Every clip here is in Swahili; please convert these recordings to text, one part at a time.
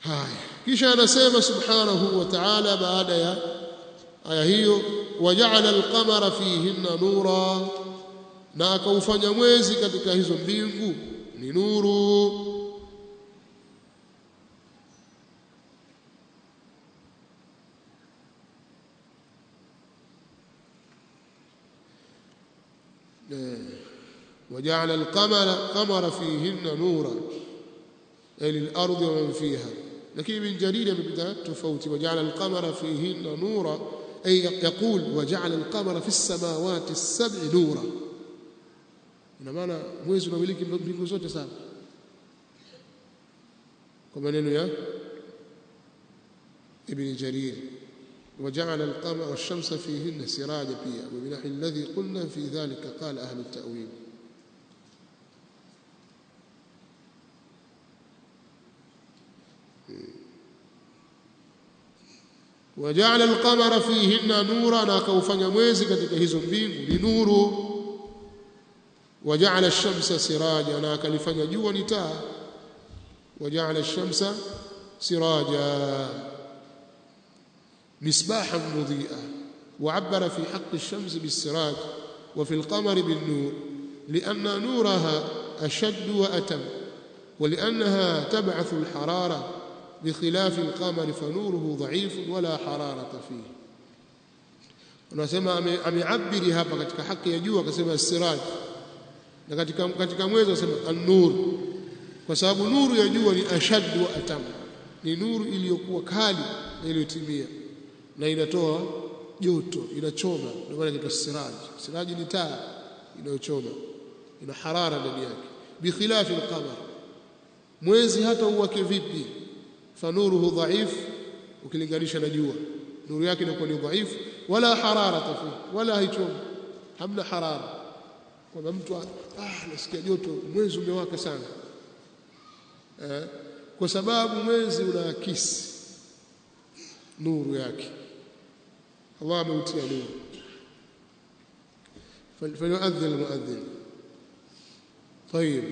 haya kisha anasema subhanahu wa ta'ala baada ya aya hiyo waja'ala al-qamara fihinna nura na akaufanya mwezi katika hizo mbingu ni nuru وجعل القمر فيهن نورا أي للأرض ومن فيها لكن من جرير ببدأ تفوت وجعل القمر فيهن نورا أي يقول وجعل القمر في السماوات السبع نورا إنما mwezi unamiliki mbingu zote saba kwa maneno ya Ibn Jarir وجعل القمر والشمس فيهن سراجا فيها وبنحو الذي قلنا في ذلك قال أهل التأويل وجعل القمر فيهن نورا na akaufanya mwezi katika hizo mbingu ni nuru وجعل الشمس سراجا na akalifanya jua ni taa وجعل الشمس سراجا مصباحا مضيئا وعبر في حق الشمس بالسراج وفي القمر بالنور لأن نورها أشد وأتم ولأنها تبعث الحرارة بخلاف القمر فنوره ضعيف ولا حرارة فيه ونسمى أمعبري hapa katika haki ya jua akasema السراج na katika mwezi akasema an-nur kwa sababu nuru ya jua ni ashad wa atam ni nuru iliyokuwa kali na iliyotimia na inatoa joto inachoma ndio maana inaitwa siraj siraj ni taa inayochoma ina harara ndani yake bikhilafi al-qamar mwezi hata uwake vipi fanuruhu dhaif ukilinganisha na jua nuru yake inakuwa ni dhaifu wala harara tafi wala haichomi hamna harara kwa mtu nasikia joto mwezi umewaka sana kwa sababu mwezi unaakisi nuru yake Allah ameutia nuru فليؤذن المؤذن طيب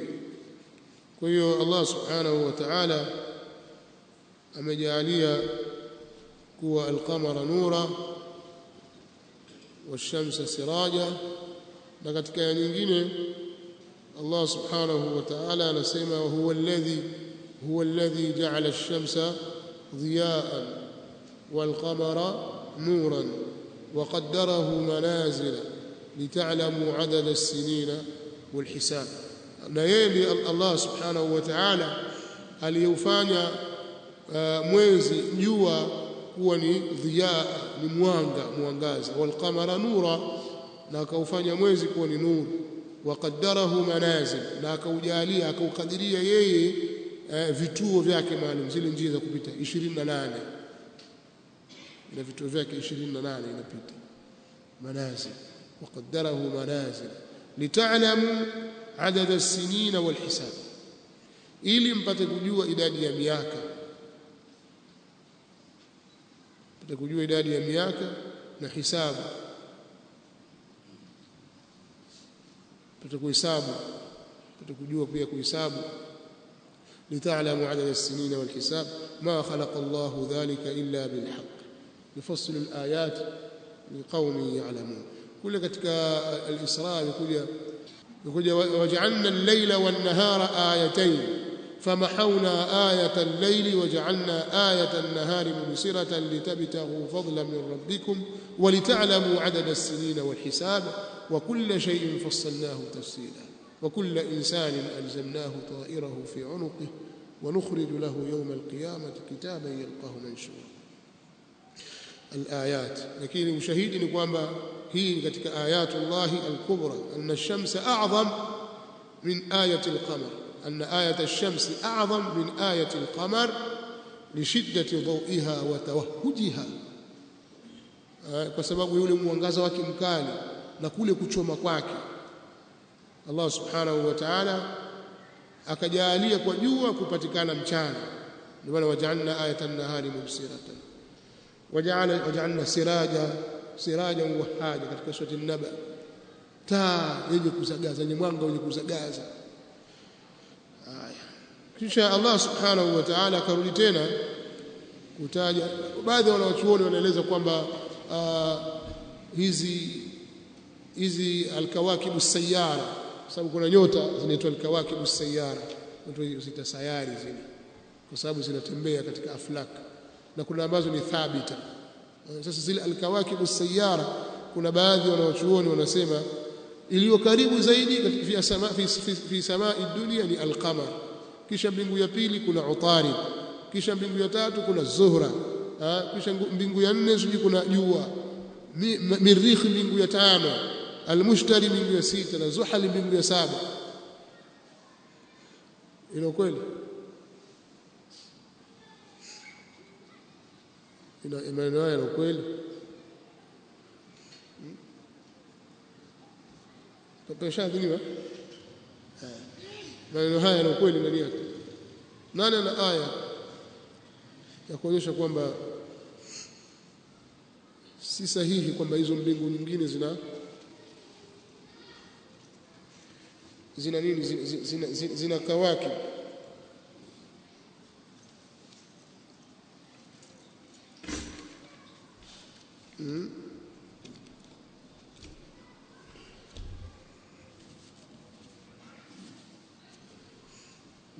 kwa hiyo Allah subhanahu wa ta'ala amejalia kuwa al-qamara nura wash-shamsa siraja na katika aya nyingine Allah subhanahu wa ta'ala anasema huwa alladhi ja'ala ash-shamsa ضياء والقمر نورا وقدره منازل لتعلموا عدد السنين والحساب na yeye Allah subhanahu wa ta'ala aliyofanya mwezi jua kuwa ni dhiya ni mwangaza walqamara nura na akaufanya mwezi kuwa ni nuru waqaddarahu manazil na akaujalia akaukadiria yeye vituo vyake maalum zile njia za kupita 28 na vituo vyake 28 inapita manazil waqaddarahu manazil lita'lamu adada as-sinin wal hisab ili mpate kujua idadi ya miaka mpate kujua idadi ya miaka na hisabu mpate kuhesabu mpate kujua pia kuhesabu lita'lamu adada as-sinin wal hisab ma khalaqa Allahu dhalika illa bil haqq yufassilu al-ayat liqaumin ya'lamun kule katika al-Isra يقول وجعلنا الليل والنهار آيتين فمحونا آية الليل وجعلنا آية النهار مبصرة لتبتغوا فضلا من ربكم ولتعلموا عدد السنين والحساب وكل شيء فصلناه تفصيلا وكل إنسان ألزمناه طائره في عنقه ونخرج له يوم القيامة كتابا يلقاه منشورا الآيات لكن المشاهدين يقول هي كتك آيات الله الكبرى أن الشمس أعظم من آية القمر أن آية الشمس أعظم من آية القمر لشدة ضوئها وتوهجها بسبب yule mwangaza wake mkali na kule kuchoma kwake Allah subhanahu wa ta'ala akajalia kwa jua kupatikana mchana ndio maana waja'alna ayatan nahari mubsiratan waja'alna siraja wahaja katika sura an-naba taa yenye kuzagaza yenye mwanga wenye kuzagaza haya kisha Allah subhanahu wa ta'ala akarudi tena kutaja. Baadhi ya wanachuoni wanaeleza kwamba hizi alkawakibu sayara, sababu kuna nyota zinaitwa alkawakibu sayara, ndio zita sayari zile, kwa sababu zinatembea katika aflak, na kuna ambazo ni thabita. Sasa zile alkawakibu sayara, kuna baadhi ya wanachuoni wanasema iliyo karibu zaidi fi samai dunia ni alqamar, kisha mbingu ya pili kuna Utarid, kisha mbingu ya tatu kuna Zuhra, kisha mbingu ya nne sijui kuna jua, Mirikh mbingu ya tano, Almushtari mbingu ya sita, na Zuhal mbingu ya saba. Ina kweli? Maneno haya ni kweli? Tutashadhiniwa maneno haya ni kweli ndani yake. Nani ana aya ya kuonyesha kwamba si sahihi kwamba hizo mbingu nyingine zina kawaki?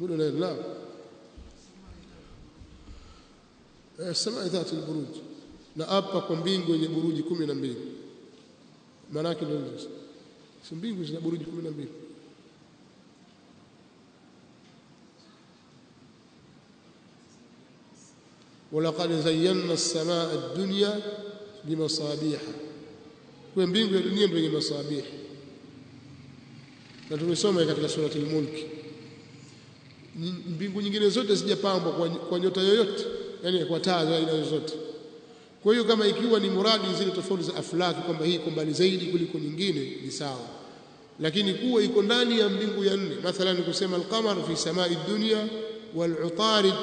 قولوا لا السماء ذات البروج، na hapa kwa mbingu yenye buruji 12. Maana yake ndio hizo, si mbingu zina buruji 12. ولقد زينا السماء الدنيا بمصابيح، kwa mbingu ya dunia ndio yenye masabih, na tumesoma katika surati al-Mulk. Mbingu nyingine zote zijapambwa kwa nyota yoyote, yani kwa taa za aina zote. Kwa hiyo kama ikiwa ni muradi zile tofauti za aflaki kwamba hii iko mbali zaidi kuliko nyingine ni sawa, lakini kuwa iko ndani ya mbingu ya nne, mathalan kusema al-qamar fi samai dunya wal-utarid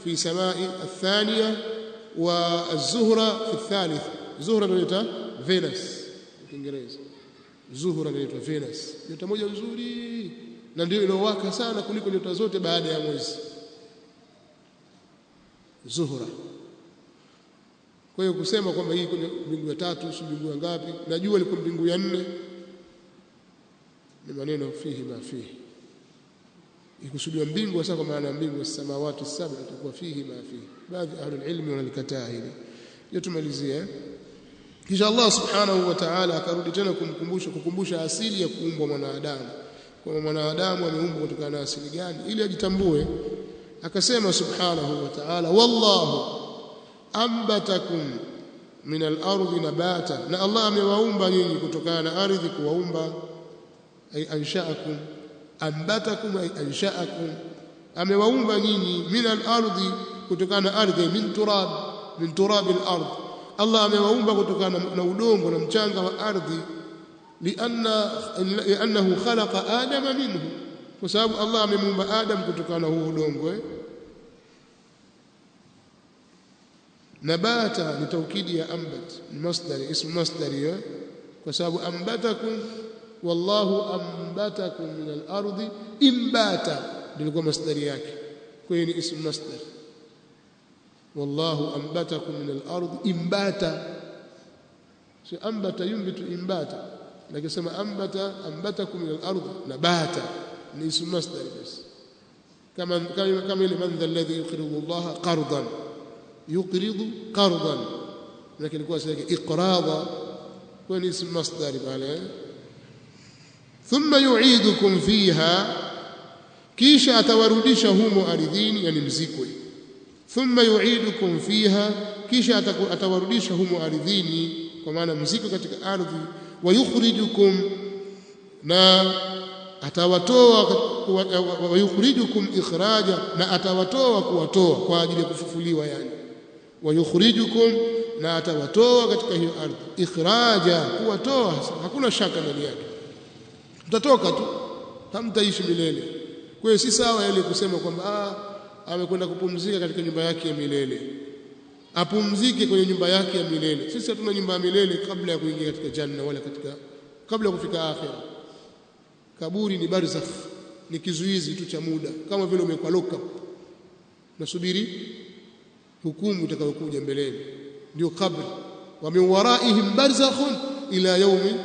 fi samai athaniya wa az-zuhra fi athalitha. Zuhra inaitwa Venus kwa Kiingereza, Zuhra inaitwa Venus, nyota moja nzuri na ndio inawaka sana kuliko nyota zote baada ya mwezi, Zuhra. Kwa hiyo kusema kwamba hii kwenye mbingu ya tatu si mbingu ngapi, na jua liko mbingu ya nne, ni maneno fihi ma fihi. Ikusudiwa mbingu hasa kwa maana mbingu ya samawati saba, itakuwa fihi ma fihi. Baadhi ya ahlul ilmi wanalikataa hili. Hiyo tumalizie. Kisha Allah subhanahu wa ta'ala akarudi tena kukumbusha asili ya kuumbwa mwanadamu, kwa mwanadamu ameumbwa kutokana na asili gani, ili ajitambue. Akasema subhanahu wa ta'ala, wallahu ambatakum min al-ardi nabata, na Allah amewaumba nyinyi kutokana na ardhi kuwaumba. Ay ansha'akum, ambatakum ay ansha'akum, amewaumba nyinyi min al-ardi, kutokana na ardhi, min turab al-ard. Allah amewaumba kutokana na udongo na mchanga wa ardhi, liannahu khalaqa adama minhu, kwa sababu Allah amemuumba Adam kutokana na huo udongo. Nabata ni taukidi ya ambat, ni masdari, ismu masdari, kwa sababu ambatakum, wallahu ambatakum min al-ardi imbata, ndilo masdari yake. Kwa hiyo ni ismu masdar, wallahu ambatakum min al-ardi imbata. Si ambata yumbitu imbata, lakini sema ambatakum min al-ardi nabata, ni ismu masdari basi. kama ile man dha alladhi yuqridu Allah qardan, yuqridu qardan, lakini kwa sababu iqrada kwa ni ismu masdari pale. Thumma yu'idukum fiha, kisha atawarudisha humo ardhini, yani mzikwe. Thumma yu'idukum fiha, kisha atawarudisha humo ardhini, kwa maana mzikwe katika ardhi. Wa yukhrijukum, na atawatoa, wa yukhrijukum ikhraja, na atawatoa kuwatoa kwa ajili ya kufufuliwa. Yani wa yukhrijukum, na atawatoa katika hiyo ardhi, ikhraja, kuwatoa. Hakuna shaka ndani yake, mtatoka tu, hamtaishi milele. Kwa hiyo si sawa ile kusema kwamba amekwenda kupumzika katika nyumba yake ya milele, apumzike kwenye nyumba yake ya milele. Sisi hatuna nyumba ya milele kabla ya kuingia katika janna, wala kabla ya kufika akhira. Kaburi ni barzakh, ni kizuizi tu cha muda, kama vile umekuwa lock up nasubiri hukumu itakayokuja mbeleni, ndio kabri. Wa min waraihim barzakhun ila yawmi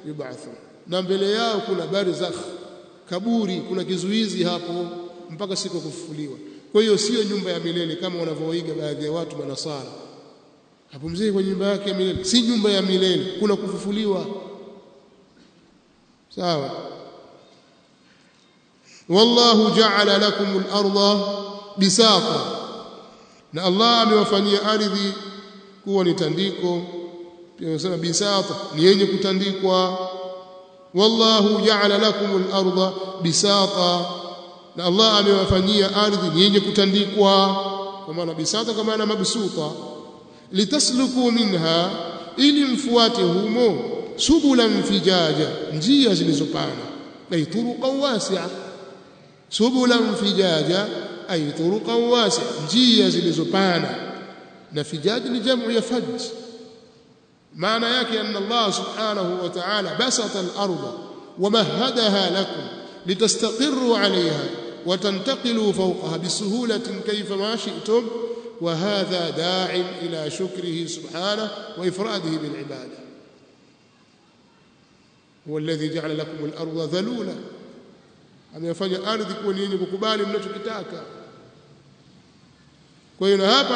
yub'athun, na mbele yao kuna barzakh, kaburi, kuna kizuizi hapo mpaka siku kufufuliwa. Kwa hiyo sio nyumba ya milele kama wanavyoiga baadhi ya watu manasara, hapumziki kwa nyumba yake ya milele. Si nyumba ya milele, kuna kufufuliwa. Sawa. Wallahu ja'ala lakumul arda bisata, na Allah amewafanyia ardhi kuwa ni tandiko. Pia anasema bisata ni yenye kutandikwa. Wallahu ja'ala lakumul arda bisata, na Allah amewafanyia ardhi ni yenye kutandikwa, kwa maana bisata kama maana mabsuta. Litasluku minha, ili mfuate humo, subulan fijaja, njia zilizopana, ay turuqan wasi'a. Subulan fijaja ay turuqan wasi'a, njia zilizopana. Na fijaji ni jamu ya faj. maana yake anna Allah subhanahu wa ta'ala basata al-ardha wa mahhadaha lakum litastaqirru 'alayha wa tantaqilu fawqaha bisuhulatin kayfa ma shi'tum, wa hadha da'in ila shukrihi subhanahu wa ifradihi bil ibadah. huwa alladhi ja'ala lakum al-ardha dhalula, amefanya ardhi kuwa ni yenye kukubali mnachokitaka. Kwa hiyo hapa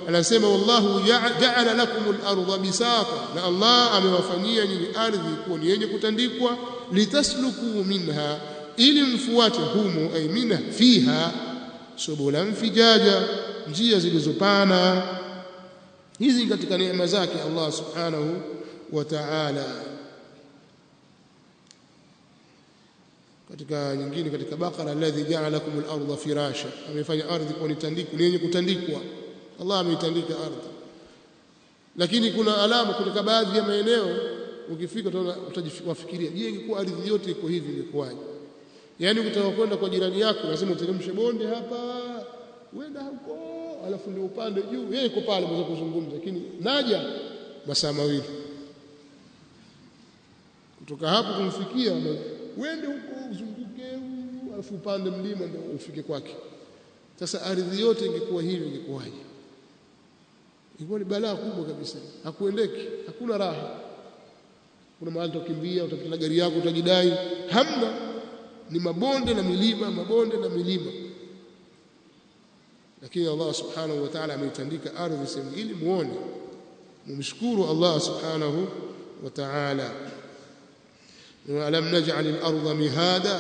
anasema wallahu ja'ala lakum al-ardha bisata, na Allah amewafanyia nyinyi ardhi kuwa ni yenye kutandikwa, litasluku minha, ili mfuate humo, ay minha fiha subulan fijaja, njia zilizopana. Hizi katika neema zake Allah subhanahu wa ta'ala. Katika nyingine katika Baqara, alladhi ja'ala lakum al-ardha firasha, amefanya ardhi kuwa ni tandiko, ni yenye kutandikwa. Allah ameitandika ardhi. Lakini kuna alama katika baadhi ya maeneo, ukifika utajifikiria, je, ingekuwa ardhi yote iko hivi ingekuwaje? Yaani ukitaka kwenda kwa jirani yako lazima uteremshe bonde hapa, uenda huko, alafu ndio upande juu. Yeye yuko pale mweza kuzungumza, lakini naja masaa mawili kutoka hapo kumfikia, uende huko uzunguke, alafu upande mlima ndio ufike kwake. Sasa ardhi yote ingekuwa hivi ingekuwaje? Ingekuwa ni balaa kubwa kabisa, hakuendeki, hakuna raha. Kuna mahali utakimbia, utapita gari yako utajidai, hamna, ni mabonde na milima, mabonde na milima. Lakini Allah subhanahu wa ta'ala ameitandika ardhi sehemu ili muone, mumshukuru Allah subhanahu wa ta'ala. Alam naj'al al-ardha mihada,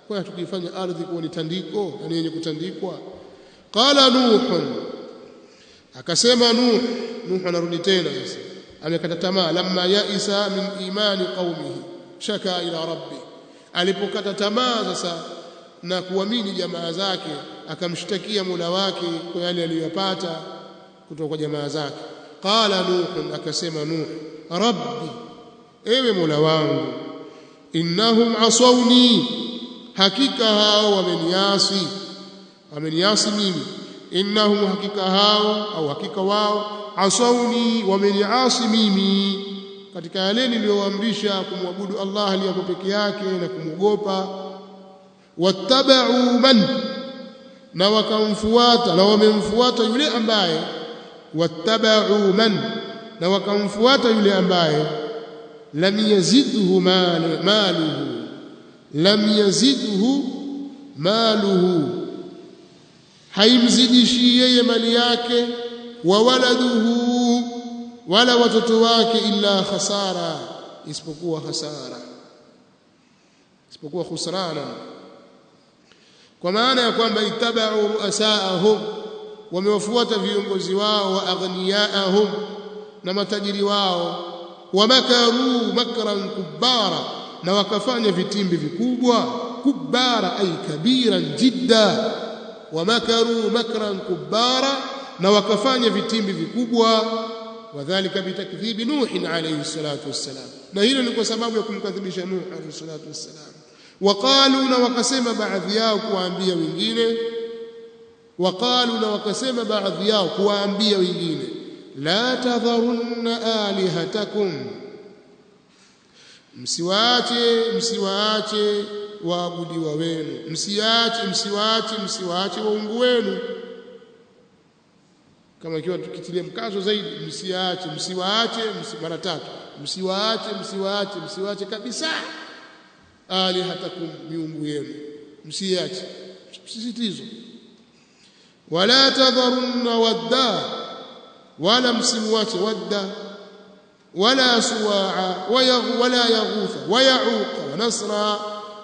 kwa tukifanya ardhi kuwa ni tandiko na yenye kutandikwa. Qala Nuh, akasema Nuh anarudi tena sasa, amekata tamaa. Lamma yaisa min imani qaumihi shaka ila rabbi, alipokata tamaa sasa na kuamini jamaa zake, akamshtakia Mola wake kwa yale aliyopata kutoka kwa jamaa zake. Qala Nuh, akasema Nuh, rabbi, ewe Mola wangu, innahum asawni, hakika hao wameniasi mimi. Innahum, hakika hao au hakika wao, asawni, wameniasi mimi katika yale niliyoamrisha, kumwabudu Allah aliyeko peke yake na kumwogopa. Wattaba'u man, na wakamfuata, na wamemfuata yule ambaye, wattaba'u man, na wakamfuata yule ambaye, lam yazidhu maluhu, lam yazidhu maluhu, haimzidishi yeye mali yake, wa waladuhu, wala watoto wake, illa khasara, isipokuwa hasara, isipokuwa khusrana. Kwa maana ya kwamba itabau ruasaahum, wamewafuata viongozi wao, wa aghniyaahum, na matajiri wao, wa makaru makran kubbara, na wakafanya vitimbi vikubwa. Kubbara ay kabiran jidda, wa makaru makran kubbara, na wakafanya vitimbi vikubwa. Wadhālika bitakdhibi Nuh alayhi salatu wassalam, na hilo ni kwa sababu ya kumkadhibisha Nuh alayhi salatu wassalam. Waqalu, na wakasema baadhi yao kuwaambia wengine, waqalu, na wakasema baadhi yao kuwaambia wengine, la tadharunna alihatakum, msiwaache waabudiwa wenu, msiwaache waungu wenu. Kama ikiwa tukitilia mkazo zaidi, msiwaache mara tatu, msiwaache kabisa alihatakum, miungu yenu msiache, msisitizo. Wala tadharunna wadda, wala msimwache wadda, wala suwaa, wala yaghutha wa yauqa wa nasra,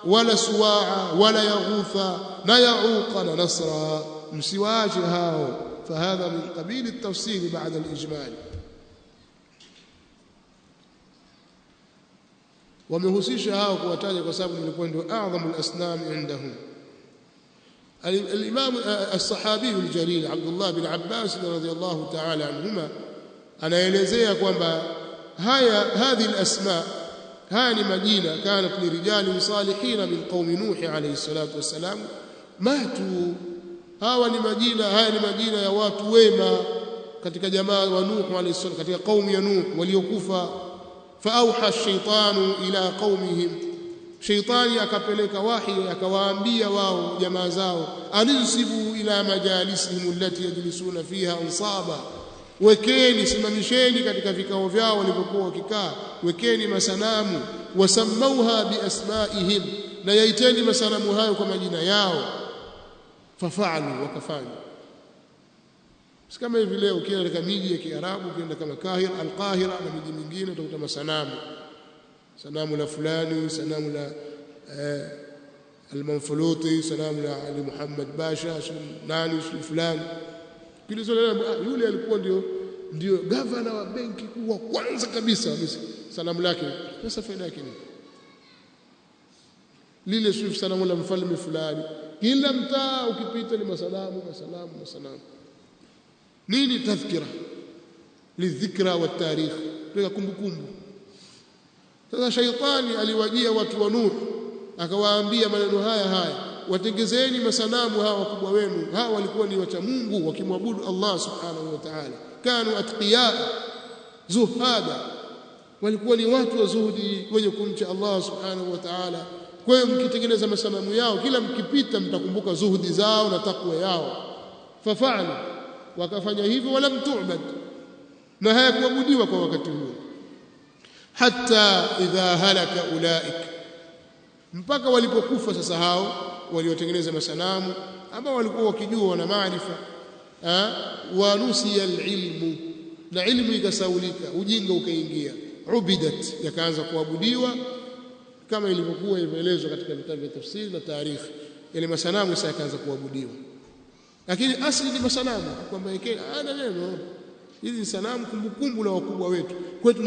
wala suwaa wala yaghutha na yauqa na nasra, msiwaache hao. فهذا من قبيل التفصيل بعد الإجمال. ومهusisha hao kuwataja kwa sababu ilikuwa ndio a'dhamu al-asnam indahum. الإمام الصحابي الجليل عبد الله بن عباس رضي الله تعالى عنهما anaelezea kwamba هذه الأسماء haya ni majina كانت لرجال صالحين من قوم نوح عليه الصلاة والسلام ماتوا. haya ni majina ya watu wema katika jamaa wa Nuh alayhi salam, katika kaumu ya Nuh waliokufa. Faauha ash-shaytanu ila qaumihim, shaytani akapeleka wahi akawaambia wao jamaa zao, anisibu ila majalisihim allati yajlisuna fiha ansaba, wekeni, simamisheni katika vikao vyao walivyokuwa wakikaa, wekeni masanamu. Wasamauha biasmaihim, na yaiteni masanamu hayo kwa majina yao. Fafalu, wakafanya. Kama hivi leo ukienda katika miji ya Kiarabu, ukienda kama Al-Qahira na miji mingine, utakuta masanamu, sanamu la fulani, sanamu la Al-Manfuluti, sanamu la Ali Muhammad Basha, nani fulani. Kile yule alikuwa ndio governor wa benki kuu wa kwanza kabisa, sanamu lake. Sasa faida yake ni lile sanamu la mfalme fulani. Kila mtaa ukipita ni masanamu. Nini? Tadhkira lidhikra wa tarikh, kwa kumbukumbu. Sasa shaitani aliwajia watu wa Nuh akawaambia maneno haya, watengezeni masanamu hawa wakubwa wenu. Hawa walikuwa ni wacha Mungu wakimwabudu Allah subhanahu wa ta'ala, kanu atqiya zuhada, walikuwa ni watu wa zuhudi wenye kumcha Allah subhanahu wa ta'ala. Kwa hiyo mkitengeneza masanamu yao, kila mkipita mtakumbuka zuhudi zao na takwa yao. Fafalu, wakafanya hivyo. Wala mtu'bad, na hayakuabudiwa kwa wakati huo. Hatta idha halaka ulaik, mpaka walipokufa sasa hao waliotengeneza masanamu ambao walikuwa wakijua wana maarifa. Wa nusiya alilmu, na ilmu ikasaulika, ujinga ukaingia. Ubidat, yakaanza kuabudiwa kama ilivyokuwa imeelezwa katika vitabu vya tafsiri na tarikhi. Yale masanamu sasa yakaanza kuabudiwa, lakini asili ni masanamu, kwamba ana neno hizi ni sanamu, kumbukumbu la wakubwa wetu. Kwa hiyo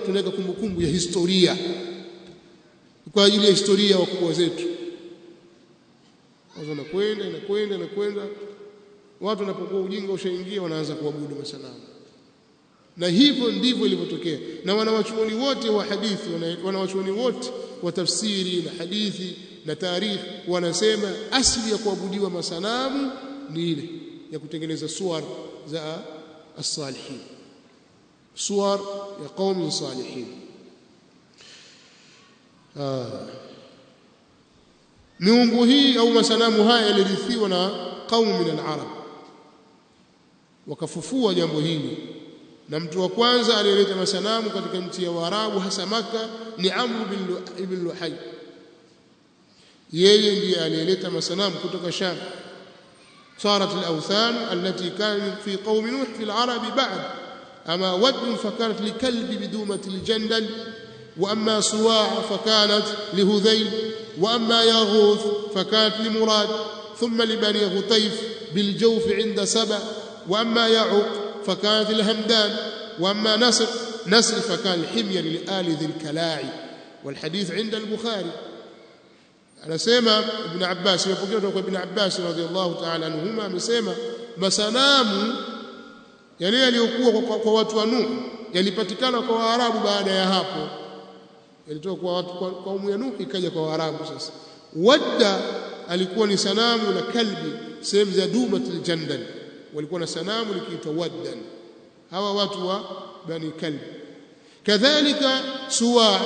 tunaweka kumbukumbu ya historia kwa ajili ya historia ya wakubwa zetu. Wazana kwenda watu wanapokuwa ujinga ushaingia, wanaanza kuabudu masanamu. Na hivyo ndivyo ilivyotokea. Na wanawachuoni wote wa hadithi, wanawachuoni wote wa tafsiri na hadithi na tarikh wanasema asili ya kuabudiwa masanamu ni ile ya kutengeneza suwar za as-salihin, suwar ya qaumi salihin. Miungu hii au masanamu haya yalirithiwa na kaumu min al-arab, wakafufua jambo hili. Na mtu wa kwanza aliyeleta masanamu katika nchi ya Waarabu, hasa Makka, ni Amr ibn Luhay. Yeye ndiye aliyeleta masanamu kutoka Sham. صارت الأوثان التي كانت في قوم نوح في العرب بعد، أما ود فكانت لكلب بدومة الجندل، وأما سواع فكانت لهذيل، وأما يغوث فكانت لمراد، ثم لبني غطيف بالجوف عند سبأ، وأما يعوق فكانت الهمدان، وأما نصر فكان الحمير لآل ذي الكلاعي. والحديث عند البخاري. anasema Ibn Abbas, imepokea kutoka Ibn Abbas radhiyallahu ta'ala anhuma, amesema masanamu yale yaliyokuwa kwa watu wa Nuh yalipatikana kwa Waarabu. Baada ya hapo yalitoka kwa watu kwa kaumu ya Nuh ikaja kwa Waarabu. Sasa Wadda alikuwa ni sanamu la kalbi sehemu za Dumatul Jandal, walikuwa na sanamu likiitwa Waddan, hawa watu wa Bani Kalbi. Kadhalika Suwa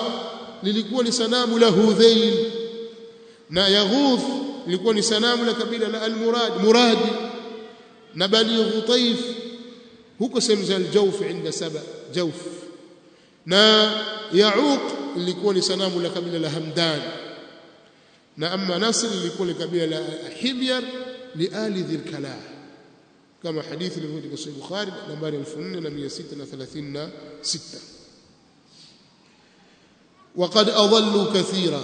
lilikuwa ni sanamu la Hudhail, na Yaghuth lilikuwa ni sanamu la kabila la Muradi, na Bani Ghutaif huko sehemu za Al-Jawf inda Saba Jawf, na Yauq lilikuwa ni sanamu la kabila la Hamdan, na amma Nasr lilikuwa ni kabila la Himyar li ali Dhil Kalah, kama hadithi ilivyo katika Sahih Bukhari nambari 4636. Waqad adallu kathira,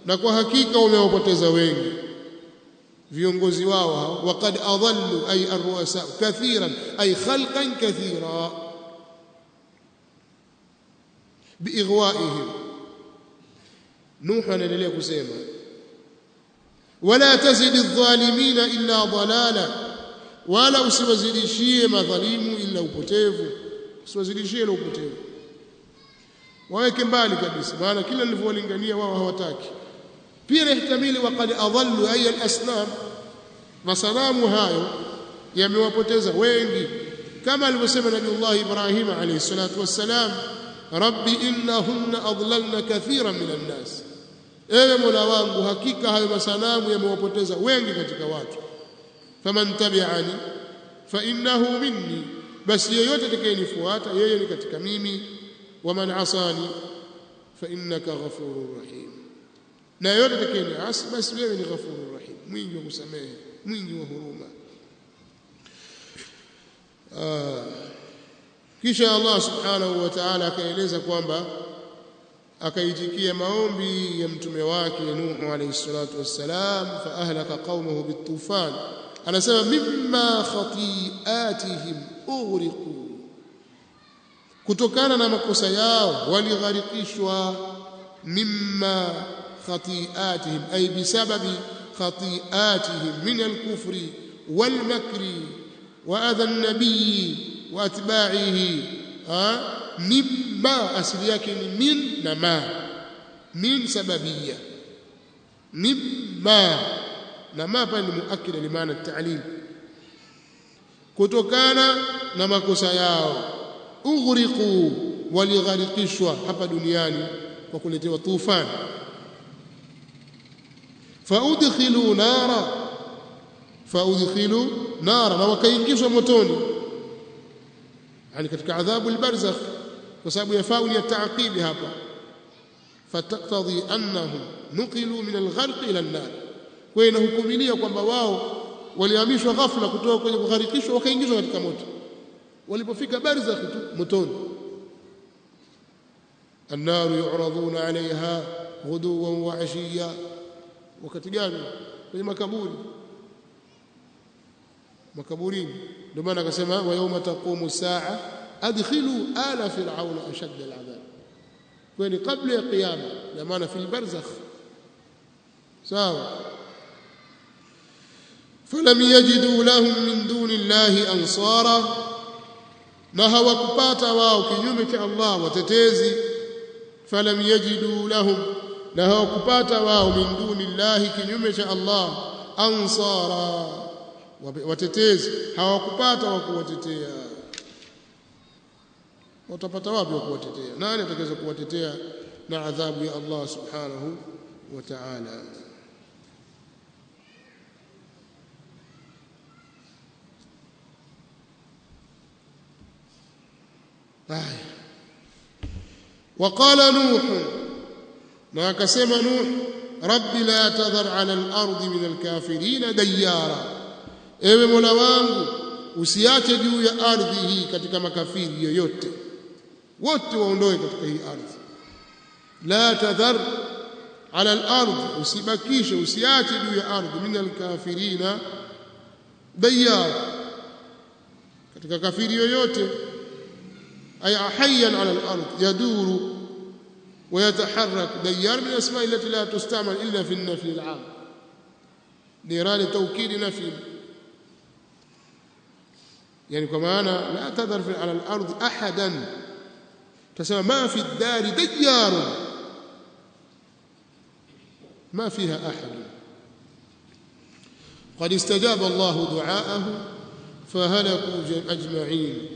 na kwa hakika wamewapoteza wengi viongozi wao hao. Waqad adallu ay arruasa kathiran ay khalqan kathira biighwaihim. Nuh anaendelea kusema wala tazidi adh-dhalimina illa dalala, wala usiwazidishie madhalimu illa upotevu, usiwazidishie ila upotevu, waweke mbali kabisa, maana kila nilivyowalingania wao hawataki. Pia nahtamili waqad adallu ay al-asnam, masanamu hayo yamewapoteza wengi, kama alivyosema Nabiullah Ibrahim alayhi salatu wassalam, rabbi innahunna adlalna kathiran minan nas, ewe Mola wangu hakika hayo masanamu yamewapoteza wengi katika watu. Faman tabi'ani fa innahu minni, basi yeyote atakayenifuata yeye ni katika mimi. Waman asani fa innaka ghafurur rahim, na yeyote atakayeniasi basi wewe ni ghafurur rahim, mwingi wa kusamehe, mwingi wa huruma. Kisha Allah subhanahu wa ta'ala akaeleza kwamba akaitikia maombi ya mtume wake Nuh alayhi salatu wassalam, fa ahlaka qaumahu bitufan. Anasema mimma khati'atihim ughriqu, kutokana na makosa yao waligharikishwa. Mimma khati'atihim ay bisababi khati'atihim min al-kufri wal-makri wa adha an-nabiy wa atba'ihi. Mimma asili yake ni min na ma, min sababiyya, mimma na ma hapa ni muakkida limaana at-ta'lil, kutokana na makosa yao. Ughriqu, waligharikishwa hapa duniani kwa kuletewa tufani. Faudkhilu nara, na wakaingizwa motoni, yani katika adhabu al-barzakh, kwa sababu ya fauli ya ta'qibi hapa. Fataktadhi annahum nuqilu min al-gharq ila an-nar, kwa hiyo inahukumilia kwamba wao walihamishwa ghafla kutoka kwenye kugharikishwa wakaingizwa katika moto. Walipofika barzakh tu motoni, an-nar yu'raduna 'alayha ghuduwan wa 'ashiyya. Wakati gani? Kwenye makaburini. Ndio maana akasema wa yawma taqumu saa adkhilu ala fir'auna ashadda al'adhab, kwani kabla ya kiyama, na maana fil barzakh. Sawa. Falam yajidu lahum min duni llahi ansara, na hawakupata wao kinyume cha Allah watetezi. Falam yajidu lahum, na hawakupata wao min duni llahi kinyume cha Allah ansara, watetezi hawakupata wa kuwatetea. Watapata wapi wa kuwatetea? Nani atakayeweza kuwatetea na adhabu ya Allah subhanahu wa ta'ala? وقال نوح, na akasema Nuh, rabbi la tadhar ala al-ardi min al-kafirin dayyara, ewe Mola wangu usiache juu ya ardhi hii katika makafiri yoyote, wote waondoe katika hii ardhi. La tadhar ala al-ardi, usibakishe, usiache juu ya ardhi, min al-kafirin dayyara, katika kafiri yoyote. أي حيا على الأرض يدور ويتحرك. ديار من الأسماء التي لا تستعمل إلا في النفي العام لإرادة توكيد نفي، يعني كما أنا لا تذر على الأرض أحدا، تسمى ما في الدار ديار، ما فيها أحد. قد استجاب الله دعاءه فهلكوا أجمعين.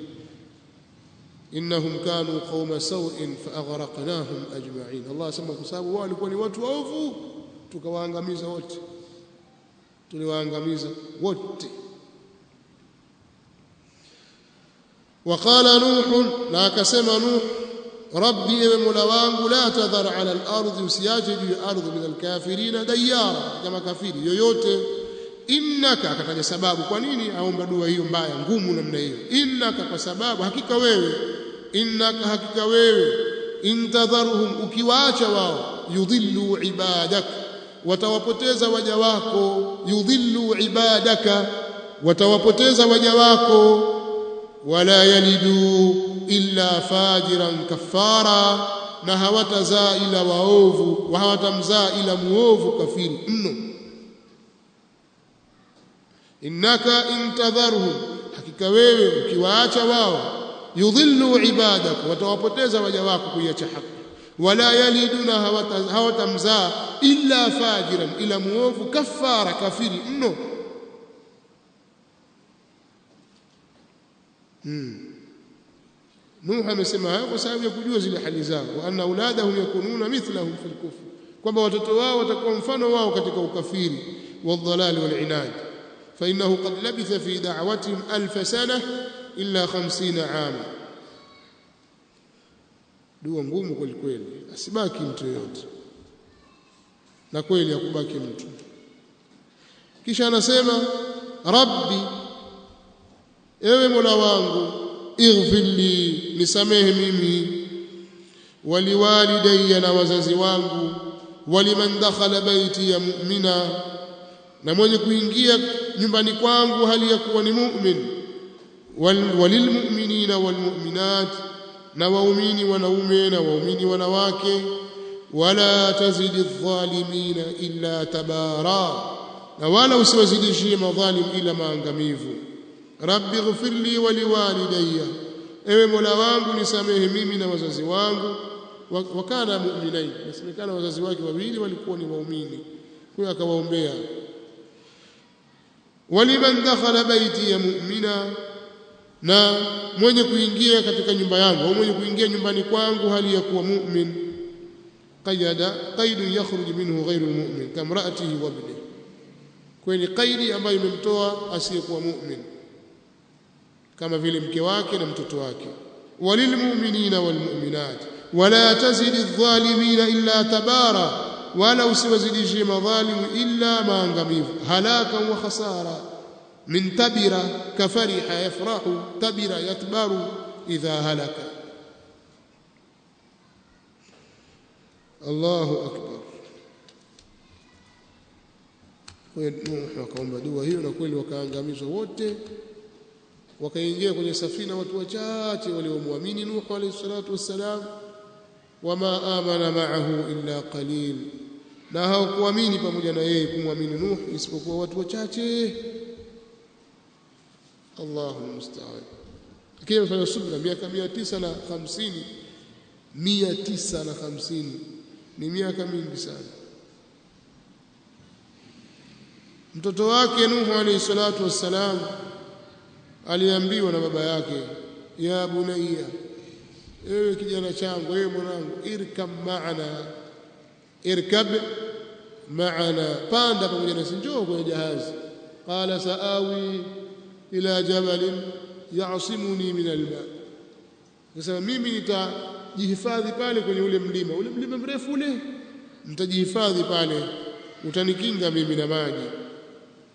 innahum kanu qauma sawin faaghraqnahum ajma'in. Allah asema kwa sababu wao walikuwa ni watu waovu tukawaangamiza wote, tuliwaangamiza wote. Waqala Nuh, na akasema Nuh, rabbi ewe mola wangu, la tadhar ala al-ardhi, usiache juu ya ardhi min al-kafirina dayara, kama kafiri yoyote. Innaka, akataja sababu kwa nini aomba dua hiyo mbaya ngumu namna hiyo. Innaka, kwa sababu hakika wewe, innaka, hakika wewe, intadharhum, ukiwaacha wao, yudhillu ibadak, watawapoteza waja wako. Yudhillu ibadaka, watawapoteza waja wako. Wala yalidu illa fajiran kafara, na hawatazaa ila waovu, wa hawatamzaa ila muovu kafiri mno. Innaka intadharhum, hakika wewe ukiwaacha wao, yudhillu ibadak, watawapoteza waja wako kuiacha haki. Wala yaliduna, hawatamzaa illa fajiran, ila muovu kafara, kafiri mno. Nuh amesema hayo kwa sababu ya kujua zile hali zao, wa anna auladahum yakununa mithlahum fil kufr, kwamba watoto wao watakuwa mfano wao katika ukafiri wadhalali walinad. Fa innahu qad labitha fi da'watihim 1000 sana illa 50 ama. Dua ngumu kweli kweli, asibaki mtu yote, na kweli hakubaki mtu. Kisha anasema rabbi, ewe mola wangu, ighfirli, nisamehe mimi, waliwalidayya, na wazazi wangu, waliman dakhala baiti ya mu'mina, na mwenye kuingia nyumbani kwangu hali ya kuwa ni mu'min, walilmu'minina walmu'minat, na waumini wanaume na waumini wanawake. Wala tazidi adh-dhalimina illa tabara, na wala usiwazidishie madhalim ila maangamivu. Rabbi ighfirli waliwalidayya, ewe mola wangu nisamehe mimi na wazazi wangu. Wakana mu'minain, nasemekana wazazi wake wawili walikuwa ni waumini, kwa akawaombea. Waliman dakhala baiti ya mu'mina, na mwenye kuingia katika nyumba yangu au mwenye kuingia nyumbani kwangu hali ya kuwa mu'min. Qaidun yakhruj minhu ghayru almu'min kamra'atihi wa ibnihi, kwani qaidi ambayo imemtoa asiyekuwa mu'min kama vile mke wake na mtoto wake. Walilmu'minina walmu'minat wala tazidi adh-dhalimina illa tabara, wala usiwazidishie madhalimu illa maangamivu. Halaka wa khasara, min tabira kafariha yafrahu, tabira yatbaru idha halaka. Allahu akbar. Kwa Nuh akaomba dua hiyo, na kweli wakaangamizwa wote, wakaingia kwenye safina watu wachache waliomwamini Nuh alayhi salatu wassalam. Wama amana ma'ahu illa qalil, na hawakuamini pamoja na yeye kumwamini Nuh isipokuwa watu wachache. Allahu musta'an. Lakini amefanya subra miaka 950. 950 ni miaka mingi sana. Mtoto wake Nuh alayhi salatu wassalam aliambiwa na baba yake, ya bunayya, ewe kijana changu, ewe mwanangu, irkab ma'ana, panda pamoja nasi, njoo kwenye jahazi. Qala saawi ila jabalin ya'simuni min alma, sasa mimi nitajihifadhi pale kwenye ule mlima mrefu ule, nitajihifadhi pale, utanikinga mimi na maji,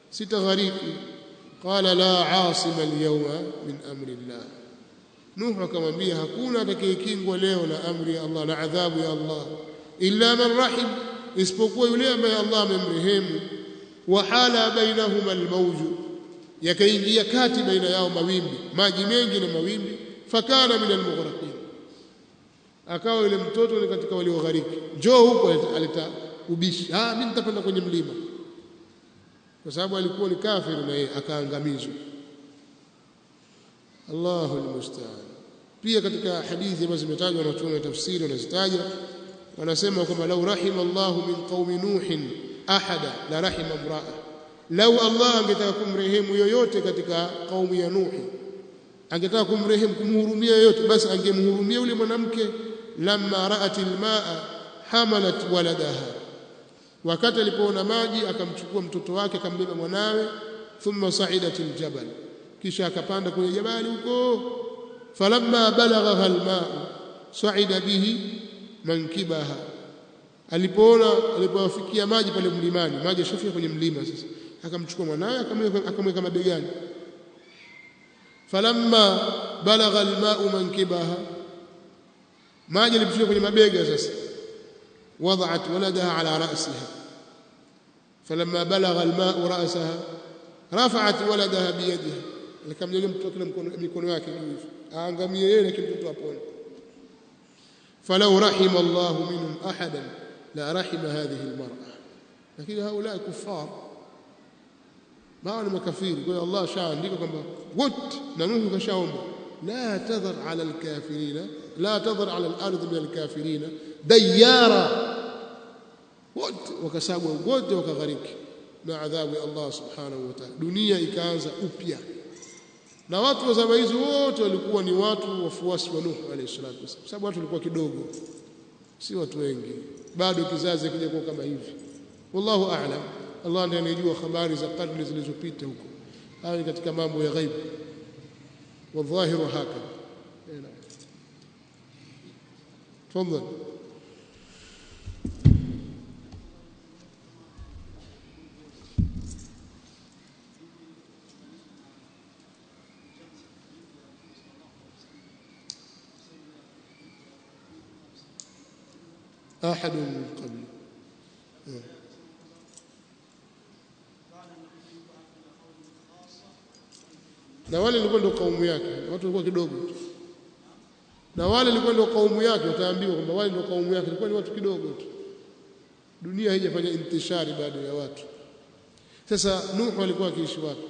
sitaghariki. Qala la asima alyawma min amri Allah, Nuh akamwambia hakuna atakayekingwa leo na amri ya Allah na adhabu ya Allah, illa man rahim, isipokuwa yule ambaye Allah amemrehemu. Wa hala bainahuma almawju, yakaingia kati baina yao mawimbi, maji mengi na mawimbi. Fakana min almughraqin, akawa yule mtoto ni katika walioghariki. Njoo huko, aleta ubishi, mimi nitapanda kwenye mlima, kwa sababu alikuwa ni kafiri na yeye akaangamizwa. Allahu almusta'an. Pia katika hadithi ambazo zimetajwa na watu wa tafsiri wanazitaja, wanasema kwamba lau rahima Allahu min qaumi nuhin ahada la rahima imra'a, lau Allah angetaka kumrehemu yoyote katika kaumu ya Nuh angetaka kumrehemu kumhurumia yote basi angemhurumia yule mwanamke. Lamma ra'at almaa hamalat waladaha, wakati alipoona maji akamchukua mtoto wake akambeba mwanawe. Thumma sa'idat aljabal, kisha akapanda kwenye jabali huko. Falamma balagha almaa sa'ida bihi mankibaha, alipofikia maji pale mlimani, maji yashafika kwenye mlima sasa, akamchukua mwanawe akamweka mabegani. Falamma balagha almaa mankibaha, maji yalipofika kwenye mabega sasa, wada'at waladaha ala ra'siha. Falamma balagha almaa ra'saha rafa'at waladaha biyadiha, akamnyanyua mtoto kwa mikono yake juu hivi aangamie yeye na mtoto apone. Falau rahima Allahu minhum ahadan la rahima hadhihi almar'a, lakini haula kuffar ma ni makafiri. Kwa hiyo Allah shaandika kwamba wote, na Mungu kashaomba la tadhar ala alkafirina, la tadhar ala al-ardh min alkafirina dayara, wote wakasagwa, wote wakaghariki na adhabu ya Allah subhanahu wa ta'ala. Dunia ikaanza upya, na watu wa zama hizo wote walikuwa ni watu wafuasi wa Nuh alayhi salatu wasallam, sababu watu walikuwa kidogo, si watu wengi, bado kizazi kija kuwa kama hivi. Wallahu a'lam, Allah ndiye anajua habari za karne zilizopita huko. Haya katika mambo ya ghaibu, wadhahiru haka. Tafadhali. أحد من قبل na wale walikuwa ndio kaumu yake, watu walikuwa kidogo tu, na wale walikuwa ndio kaumu yake. Utaambiwa kwamba wale ndio kaumu yake, walikuwa ni watu kidogo tu, dunia haijafanya intishari bado ya watu. Sasa Nuh alikuwa akiishi wapi?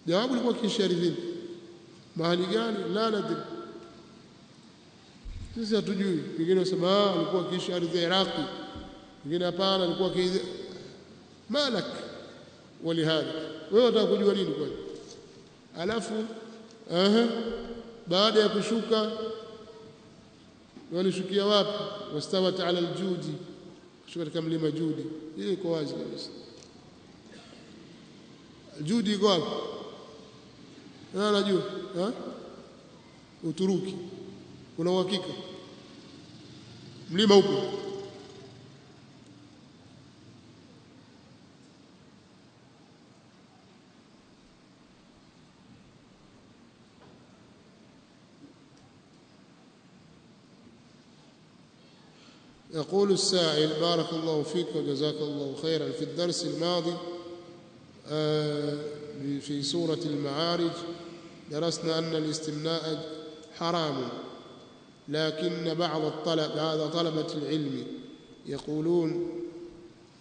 Jawabu, alikuwa akiishi ardhini. Mahali gani? La nadri, sisi hatujui. Wengine wasema alikuwa akiishi ardhi ya Iraqi, wengine hapana, alikuwa malak. Walihadha wewe unataka kujua nini kwani? Alafu baada ya kushuka walishukia wapi? Wastawat ala aljudi, kushuka katika mlima Judi. Hii iko wazi kabisa. Judi iko wapi? Najua Uturuki. Kuna uhakika mlima upo? يقول السائل: بارك الله فيك وجزاك الله خيرا، في الدرس الماضي في سورة المعارج درسنا أن الاستمناء حرام، لكن بعض طلبة العلم يقولون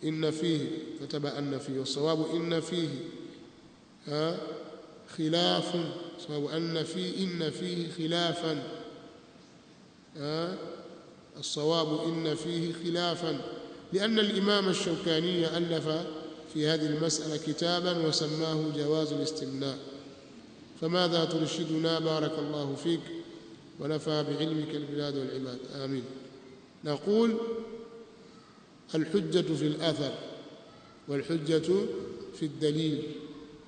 إن فيه، كتب أن فيه، والصواب إن فيه خلاف، الصواب إن فيه خلافا، الصواب إن فيه خلافا، لأن الإمام الشوكاني ألف في هذه المسألة كتابا وسماه جواز الاستمناء. فماذا ترشدنا بارك الله فيك ونفع بعلمك البلاد والعباد، آمين. نقول: الحجة في الأثر والحجة في الدليل،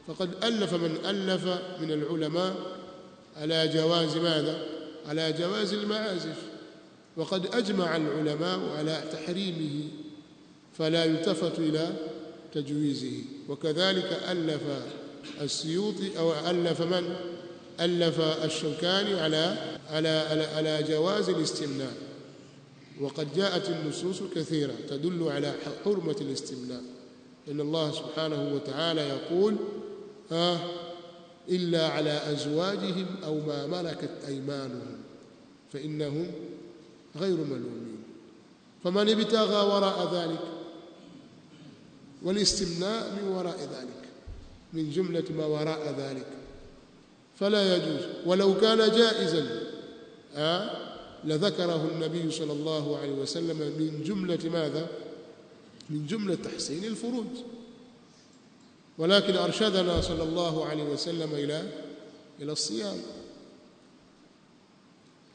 فقد ألف من ألف من العلماء على جواز ماذا؟ على جواز المعازف، وقد أجمع العلماء على تحريمه فلا يلتفت إلى تجويزه. وكذلك ألف السيوطي، أو ألف من ألف الشوكاني على جواز الاستمناء، وقد جاءت النصوص كثيرة تدل على حرمة الاستمناء. إن الله سبحانه وتعالى يقول: إلا على أزواجهم أو ما ملكت أيمانهم فإنهم غير ملومين. فمن ابتغى وراء ذلك، والاستمناء من وراء ذلك، من جملة ما وراء ذلك، فلا يجوز. ولو كان جائزا لذكره النبي صلى الله عليه وسلم من جملة ماذا؟ من جملة تحسين الفروج. ولكن أرشدنا صلى الله عليه وسلم إلى الصيام.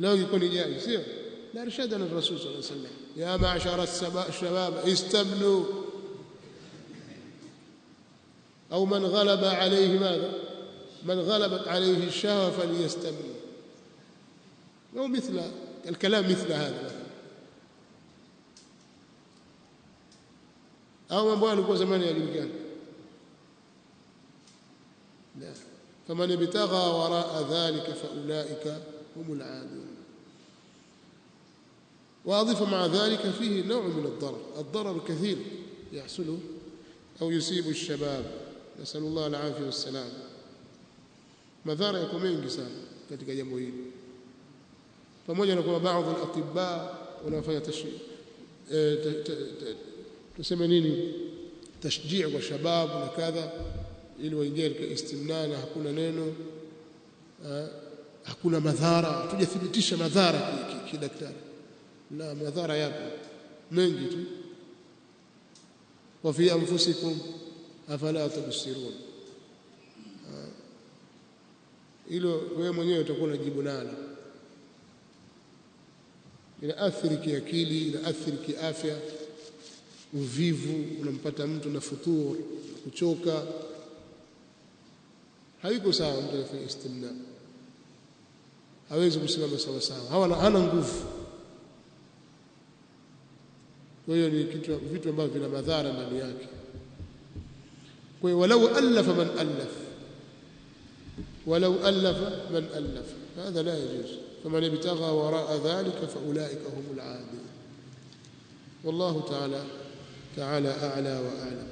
لو يكون جائز لا أرشدنا الرسول صلى الله عليه وسلم يا معشر الشباب استبلوا، أو من غلب عليه ماذا؟ من غلبت عليه الشهوة فليستبل، أو مثل الكلام مثل هذا. أو من بوالك وزمان يجب لا، فمن ابتغى وراء ذلك فأولئك هم العادون. وأضيف مع ذلك فيه نوع من الضرر كثير يحصل أو يصيب الشباب، نسأل الله العافية والسلام. madhara yako mengi sana katika jambo hili, pamoja na kwamba baadhi ya atibba wanafanya tuseme nini tashjii kwa shababu na kadha, ili waingie katika istimnana, hakuna neno, hakuna madhara. Tujathibitisha madhara kidaktari, na madhara yapo mengi tu. wa fi anfusikum afala tubsirun, hilo wewe mwenyewe utakuwa unajibu nalo. Inaathiri kiakili, inaathiri kiafya. Uvivu unampata mtu na futur, kuchoka, haiko sawa. Mtu anafanya istimna hawezi kusimama sawa sawa, hana nguvu. Kwa hiyo ni vitu ambavyo vina madhara ndani yake. Kwa hiyo walau alafa man alafa ولو ألف من ألف هذا لا يجوز. فمن ابتغى وراء ذلك فأولئك هم العادون. والله تعالى أعلى وأعلم.